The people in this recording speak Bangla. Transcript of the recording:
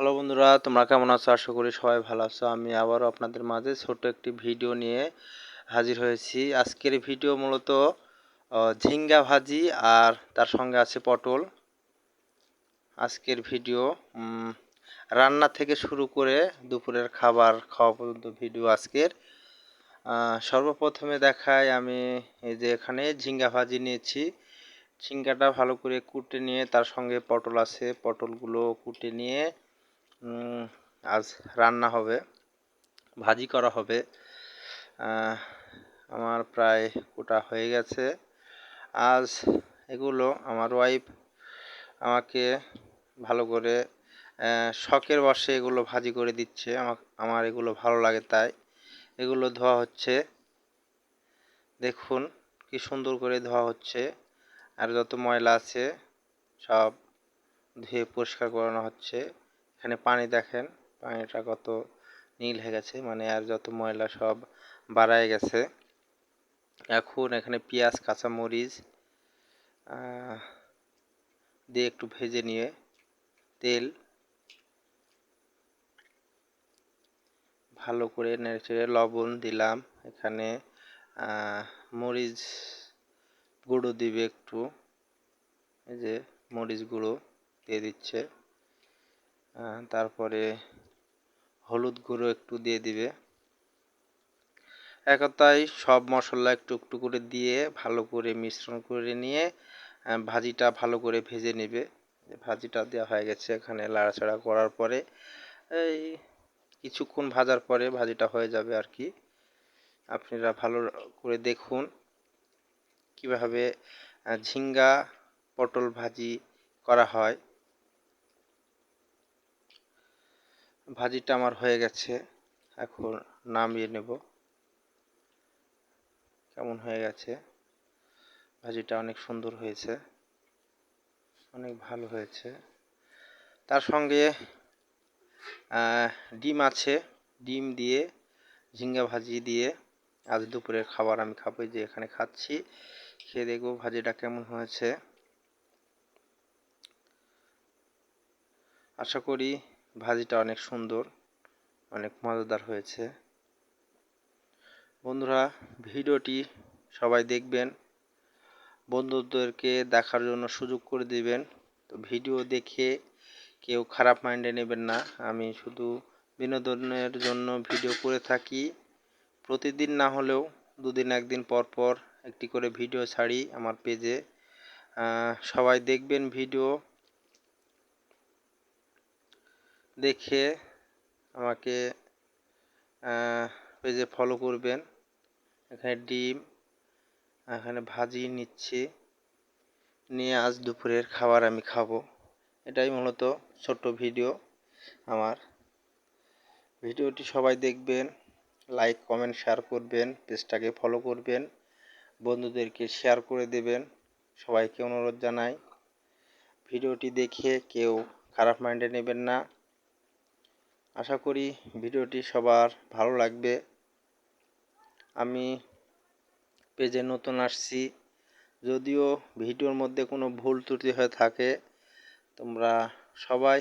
হ্যালো বন্ধুরা, তোমরা কেমন আছো? আশা করি সবাই ভালো আছো। আমি আবারও আপনাদের মাঝে ছোট একটি ভিডিও নিয়ে হাজির হয়েছি। আজকের ভিডিও মূলত ঝিঙ্গা ভাজি আর তার সঙ্গে আছে পটল। আজকের ভিডিও রান্না থেকে শুরু করে দুপুরের খাবার খাওয়া পর্যন্ত ভিডিও আজকের। সর্বপ্রথমে দেখাই আমি এই যে এখানে ঝিঙ্গা ভাজি নিয়েছি। ঝিঙ্গাটা ভালো করে কুটে নিয়ে তার সঙ্গে পটল আছে, পটলগুলো কুটে নিয়ে আজ রান্না হবে, ভাজি করা হবে। আমার প্রায় কোটা হয়ে গেছে। আজ এগুলো আমার ওয়াইফ আমাকে ভালো করে শখের বশে এগুলো ভাজি করে দিচ্ছে। আমার এগুলো ভালো লাগে তাই এগুলো ধোয়া হচ্ছে। দেখুন কি সুন্দর করে ধোয়া হচ্ছে, আর যত ময়লা আছে সব ধুয়ে পরিষ্কার করানো হচ্ছে। এখানে পানি দেখেন, পানিটা কত নীল হয়ে গেছে, মানে আর যত ময়লা সব বাড়ায় গেছে। এখন এখানে পেঁয়াজ কাঁচামরিচ দিয়ে একটু ভেজে নিয়ে তেল ভালো করে নেড়ে লবণ দিলাম। এখানে মরিচ গুঁড়ো দিবে একটু, এই যে মরিচ গুঁড়ো দিয়ে দিচ্ছে। তারপরে হলুদ গুঁড়ো একটু দিয়ে দিবে। একতাই সব মশলা একটু একটু করে দিয়ে ভালো করে মিশ্রণ করে নিয়ে ভাজিটা ভালো করে ভেজে নেবে। ভাজিটা দেওয়া হয়ে গেছে, এখানে লাড়াচাড়া করার পরে এই কিছুক্ষণ ভাজার পরে ভাজিটা হয়ে যাবে আর কি। আপনারা ভালো করে দেখুন কিভাবে ঝিঙ্গা পটল ভাজি করা হয়। ভাজিটা আমার হয়ে গেছে, এখন নামিয়ে নেব। কেমন হয়ে গেছে ভাজিটা? অনেক সুন্দর হয়েছে, অনেক ভালো হয়েছে। তার সঙ্গে ডিম আছে, ডিম দিয়ে ঝিঙ্গা ভাজি দিয়ে আজ দুপুরের খাবার আমি খাবো। যে এখানে খাচ্ছি, খেয়ে দেখবো ভাজিটা কেমন হয়েছে। আশা করি ভাজিটা অনেক সুন্দর, অনেক মজাদার হয়েছে। বন্ধুরা, ভিডিওটি সবাই দেখবেন, বন্ধুদেরকে দেখার জন্য সুযোগ করে দিবেন। তো ভিডিও দেখে কেউ খারাপ মাইন্ডে নেবেন না। আমি শুধু বিনোদনের জন্য ভিডিও করে থাকি। প্রতিদিন না হলেও দুদিন একদিন পর পর একটি করে ভিডিও ছাড়ি আমার পেজে। সবাই দেখবেন, ভিডিও দেখে আমাকে পেজে ফলো করবেন। এখানে ডিম, এখানে ভাজি নিচ্ছি, নিয়ে আজ দুপুরের খাবার আমি খাবো। এটাই মূলত ছোট্ট ভিডিও আমার। ভিডিওটি সবাই দেখবেন, লাইক কমেন্ট শেয়ার করবেন, পেজটাকে ফলো করবেন, বন্ধুদেরকে শেয়ার করে দেবেন। সবাইকে অনুরোধ জানাই, ভিডিওটি দেখে কেউ খারাপ মাইন্ডে নেবেন না। আশা করি ভিডিওটি সবার ভালো লাগবে। আমি পেজে নতুন আসছি, যদিও ভিডিওর মধ্যে কোনো ভুল ত্রুটি হয়ে থাকে তোমরা সবাই